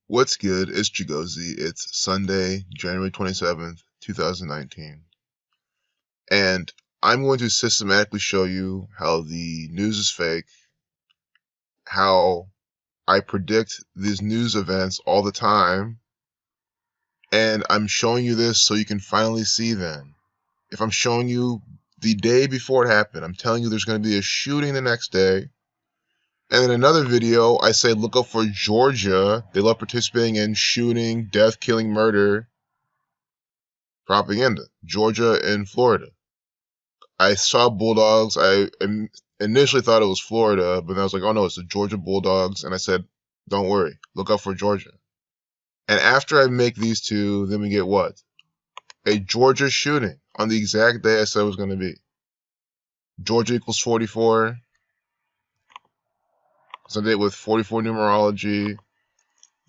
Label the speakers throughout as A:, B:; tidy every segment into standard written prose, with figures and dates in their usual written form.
A: What's good? It's Chigozie. It's Sunday, January 27th, 2019. And I'm going to systematically show you how the news is fake, how I predict these news events all the time, and I'm showing you this so you can finally see them. If I'm showing you the day before it happened, I'm telling you there's going to be a shooting the next day. And in another video, I say look up for Georgia. They love participating in shooting, death, killing, murder propaganda. Georgia and Florida. I saw Bulldogs. I initially thought it was Florida, but then I was like, oh no, it's the Georgia Bulldogs. And I said, don't worry, look up for Georgia. And after I make these two, then we get what? A Georgia shooting on the exact day I said it was going to be. Georgia equals 44. It's a date with 44 numerology,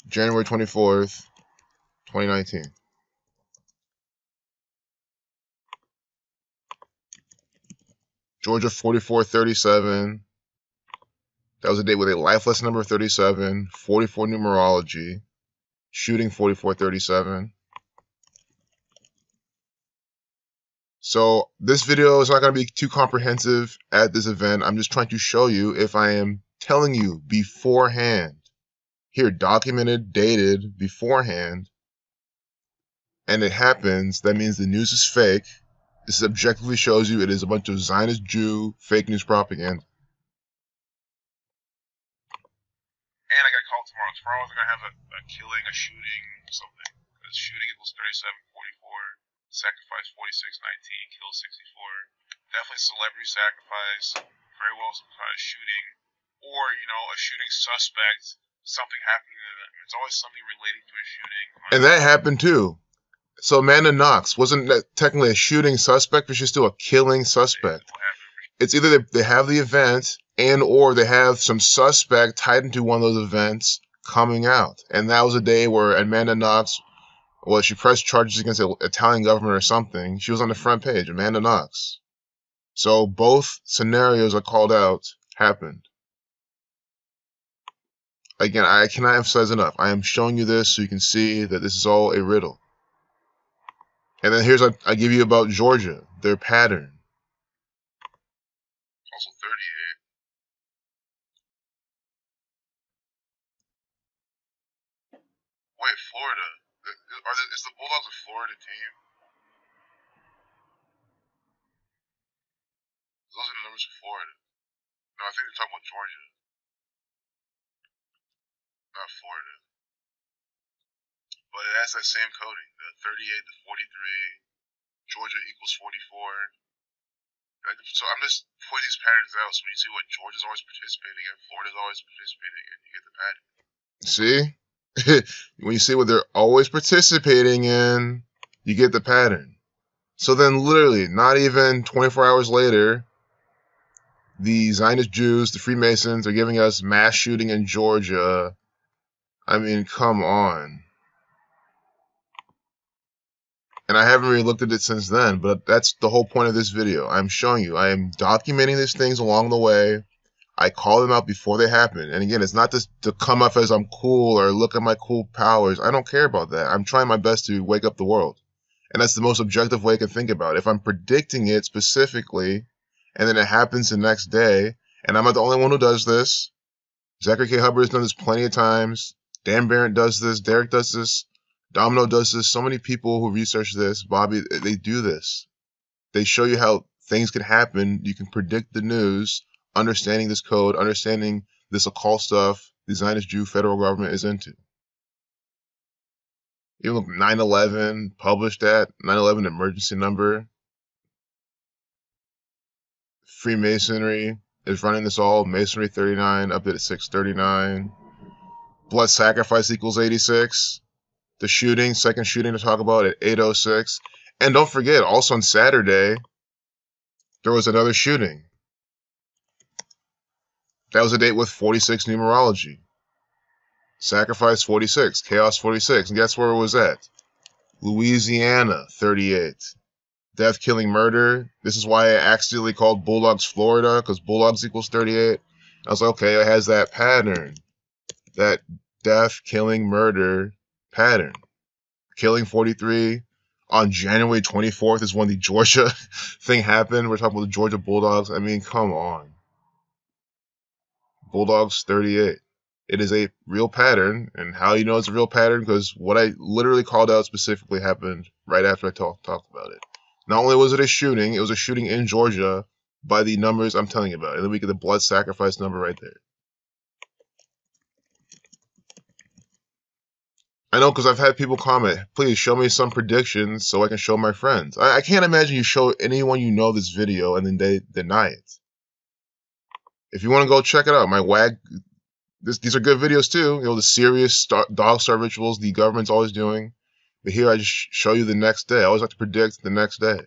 A: January 24th, 2019. Georgia 4437. That was a date with a life lesson number 37, 44 numerology, shooting 4437. So this video is not going to be too comprehensive at this event. I'm just trying to show you if I am telling you beforehand, here, documented, dated, beforehand, and it happens, that means the news is fake. This objectively shows you it is a bunch of Zionist Jew fake news propaganda.
B: And I got called tomorrow. Tomorrow they're going to have a killing, a shooting, something. Because shooting equals 3744, sacrifice 4619, kill 64. Definitely celebrity sacrifice. Very well some kind of shooting. Or, you know, a shooting suspect, something happening to them. It's always something relating to a shooting.
A: And that happened too. So Amanda Knox wasn't technically a shooting suspect, but she's still a killing suspect. It's either they have the event and or they have some suspect tied into one of those events coming out. And that was a day where Amanda Knox, well, she pressed charges against the Italian government or something. She was on the front page, Amanda Knox. So both scenarios are called out happened. Again, I cannot emphasize enough. I am showing you this so you can see that this is all a riddle. And then here's I give you about Georgia, their pattern.
B: Also 38. Wait, Florida. Is the Bulldogs a Florida team? Those are the numbers for Florida. No, I think they're talking about Georgia. Not Florida. But it has that same coding. The 38 to 43. Georgia equals 44. So I'm just pointing these patterns out so when you see what Georgia's always participating in, Florida's always participating in, you get the pattern.
A: See? When you see what they're always participating in, you get the pattern. So then literally, not even 24 hours later, the Zionist Jews, the Freemasons, are giving us mass shooting in Georgia. I mean, come on. And I haven't really looked at it since then, but that's the whole point of this video. I'm showing you. I am documenting these things along the way. I call them out before they happen. And again, it's not just to come off as I'm cool or look at my cool powers. I don't care about that. I'm trying my best to wake up the world. And that's the most objective way I can think about it. If I'm predicting it specifically, and then it happens the next day, and I'm not the only one who does this. Zachary K. Hubbard has done this plenty of times. Dan Barrett does this. Derek does this. Domino does this. So many people who research this, Bobby, they do this. They show you how things can happen. You can predict the news, understanding this code, understanding this occult stuff the Zionist Jew federal government is into. Even 9/11 published that, 9/11 emergency number. Freemasonry is running this all. Masonry 39, updated 639. Blood sacrifice equals 86. The shooting, second shooting to talk about at 8:06. And don't forget, also on Saturday, there was another shooting. That was a date with 46 numerology. Sacrifice 46, chaos 46. And guess where it was at? Louisiana 38. Death, killing, murder. This is why I accidentally called Bulldogs Florida, because Bulldogs equals 38. I was like, okay, it has that pattern. That death, killing, murder pattern. Killing 43 on January 24th is when the Georgia thing happened. We're talking about the Georgia Bulldogs. I mean, come on. Bulldogs 38. It is a real pattern, and how you know it's a real pattern, because what I literally called out specifically happened right after I talked about it. Not only was it a shooting in Georgia by the numbers I'm telling you about. And then we get the blood sacrifice number right there. I know, because I've had people comment, please show me some predictions so I can show my friends. I can't imagine you show anyone you know this video and then they deny it. If you want to go check it out, my WAG, these are good videos too. You know, the serious dog star rituals the government's always doing. But here I just show you the next day. I always like to predict the next day,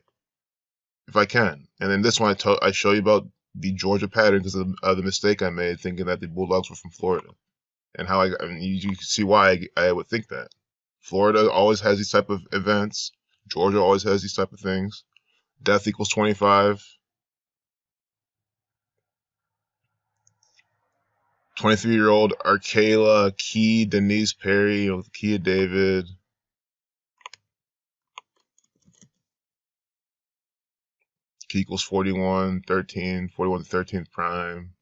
A: if I can. And then this one I show you about the Georgia pattern because of the mistake I made thinking that the Bulldogs were from Florida. And how I mean, you can see why I would think that. Florida always has these type of events. Georgia always has these type of things. Death equals 25. 23-year-old Arkayla Key Denise Perry with Kia David. Key equals 41, 13, 41 to 13th prime.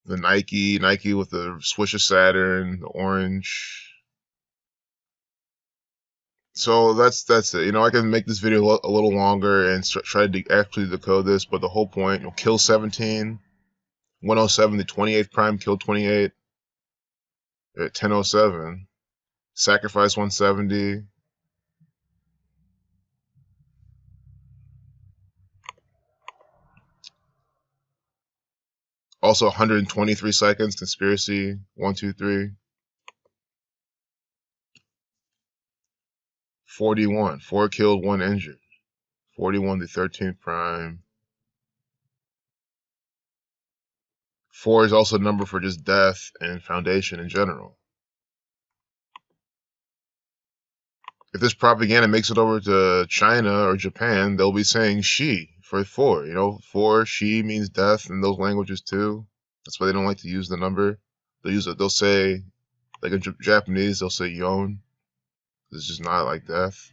A: The Nike with the Swish of Saturn, the orange. So that's it. You know, I can make this video a little longer and try to actually decode this, but the whole point, you know, kill 17, 107, the 28th prime, kill 28 at 1007, sacrifice 170. Also 123 seconds, conspiracy, 1, 2, 3. 41, 4 killed, 1 injured. 41, the 13th prime. 4 is also a number for just death and foundation in general. If this propaganda makes it over to China or Japan, they'll be saying she for 4. You know, 4, she means death in those languages too. That's why they don't like to use the number. They'll say, like in Japanese, they'll say yon. It's just not like death.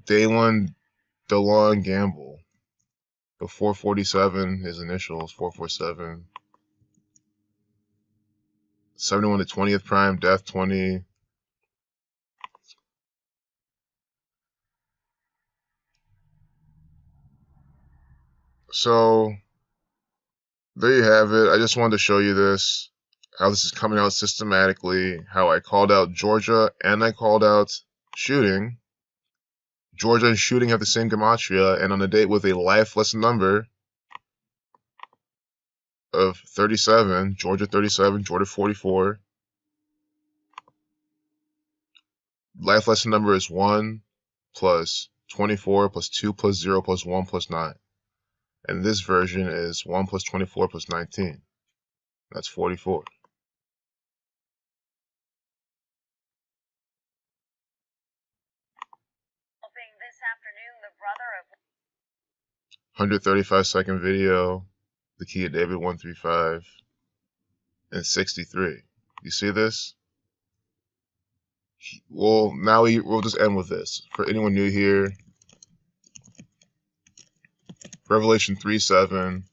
A: Daylon DeLon Gamble. The 447, his initials, 447. 71 to 20th prime, death 20. So, there you have it. I just wanted to show you this, how this is coming out systematically, how I called out Georgia and I called out shooting. Georgia and shooting have the same gematria, and on a date with a life lesson number of 37, Georgia 37, Georgia 44. Life lesson number is 1 plus 24 plus 2 plus 0 plus 1 plus 9. And this version is 1 plus 24 plus 19. That's 44.
C: This afternoon, the brother of
A: 135-second video, the key of David 135, and 63. You see this? Well, now we'll just end with this. For anyone new here, Revelation 3:7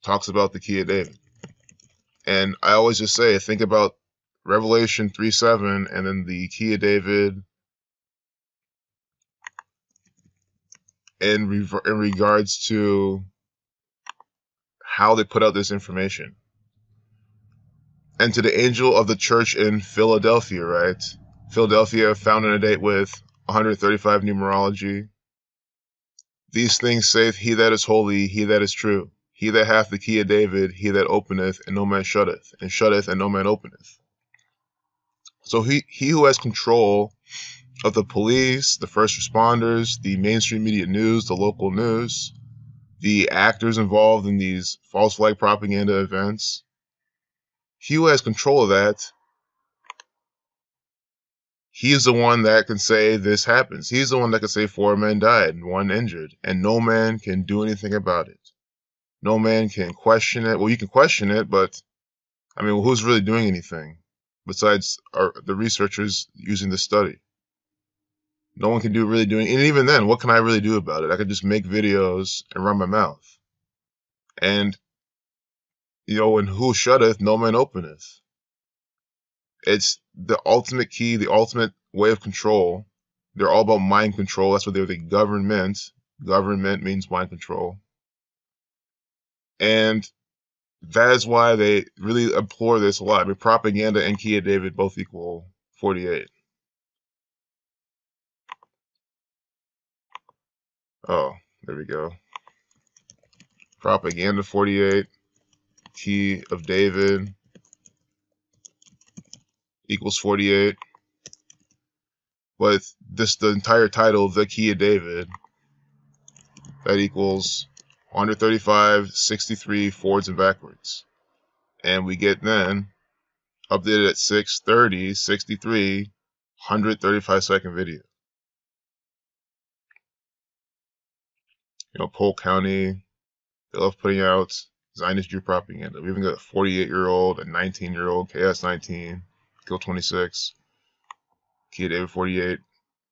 A: talks about the key of David. And I always just say, think about Revelation 3:7 and then the key of David in regards to how they put out this information. And to the angel of the church in Philadelphia, right? Philadelphia, found on a date with 135 numerology. These things saith he that is holy, he that is true. He that hath the key of David, he that openeth, and no man shutteth, and shutteth, and no man openeth. So he who has control of the police, the first responders, the mainstream media news, the local news, the actors involved in these false flag propaganda events, he who has control of that He's the one that can say this happens. He's the one that can say 4 men died and 1 injured, and no man can do anything about it. No man can question it. Well, you can question it, but I mean, who's really doing anything besides the researchers using the study? No one can really do anything. And even then, what can I really do about it? I could just make videos and run my mouth. And, when who shutteth, no man openeth. It's the ultimate key, the ultimate way of control. They're all about mind control. That's what they're the government. Government means mind control. And that is why they really implore this a lot. I mean, propaganda and Key of David both equal 48. Oh, there we go. Propaganda 48, Key of David equals 48. But the entire title of the Key of David, that equals 135, 63 forwards and backwards. And we get then updated at 6:30, 63, 135-second video. Polk County, they love putting out Zionist Jew propaganda. We even got a 48-year-old, a 19-year-old, Chaos 19, Kill 26, Key of David 48,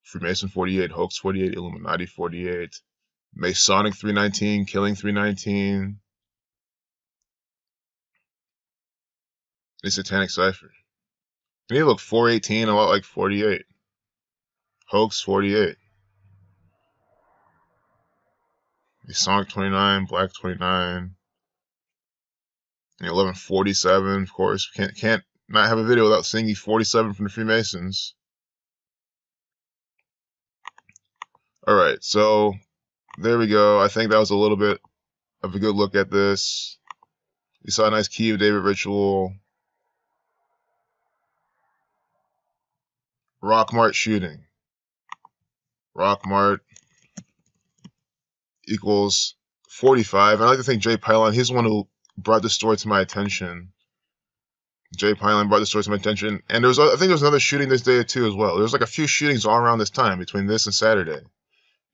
A: Freemason 48, Hoax 48, Illuminati 48, Masonic 319, Killing 319, the Satanic Cipher. And you look 418, a lot like 48. Hoax 48. Masonic 29, Black 29. And 1147, of course. Can't not have a video without seeing 47 from the Freemasons. Alright, so there we go. I think that was a little bit of a good look at this. We saw a nice Key of David ritual. Rockmart shooting. Rockmart equals 45. And I like to thank Jay Pylon. He's the one who brought this story to my attention. Jay Pylon brought this story to my attention. And I think there was another shooting this day too as well. There was like a few shootings all around this time between this and Saturday.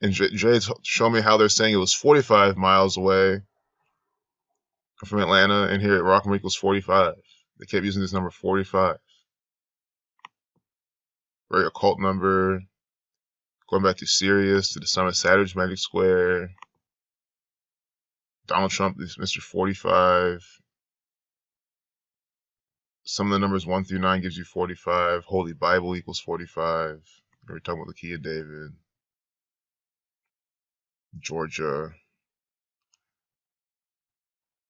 A: And Jay showed me how they're saying it was 45 miles away from Atlanta, and here at Rockmart equals 45. They kept using this number 45. Very occult number. Going back to Sirius, to the Sun of Saturn's Magic Square. Donald Trump is Mr. 45. Some of the numbers 1 through 9 gives you 45. Holy Bible equals 45. We're talking about the Key of David. Georgia.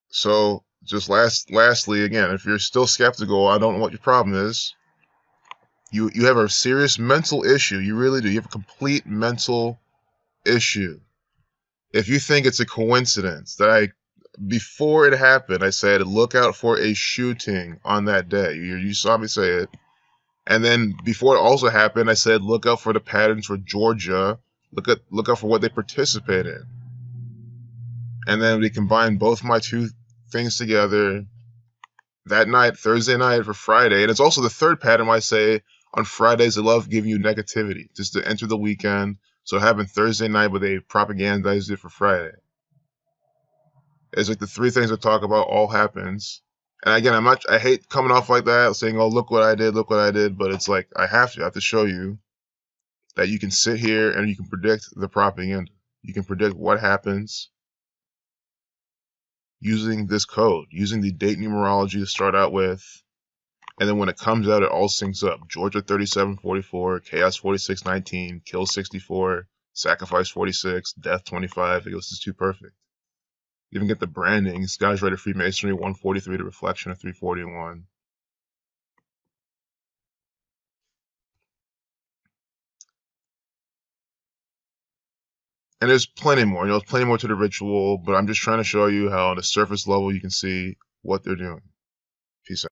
A: So, just lastly, again, if you're still skeptical, I don't know what your problem is. You have a serious mental issue. You really do. You have a complete mental issue. If you think it's a coincidence that before it happened, I said, look out for a shooting on that day. You saw me say it. And then before it also happened, I said, look out for the patterns for Georgia. Look out for what they participate in. And then we combined both my two things together that night, Thursday night for Friday. And it's also the third pattern where I say on Fridays, they love giving you negativity just to enter the weekend. So having Thursday night, but they propagandize it for Friday. It's like the three things I talk about all happens. And again, I hate coming off like that, saying, oh, look what I did. But it's like, I have to show you that you can sit here and you can predict the propaganda. You can predict what happens using this code, using the date numerology to start out with. And then when it comes out, it all syncs up. Georgia 3744, Chaos 4619, Kill 64, Sacrifice 46, Death 25. It goes, this is too perfect. You even get the branding. Skies Right of Freemasonry 143 to Reflection of 341. And there's plenty more. There's plenty more to the ritual, but I'm just trying to show you how on the surface level you can see what they're doing. Peace out.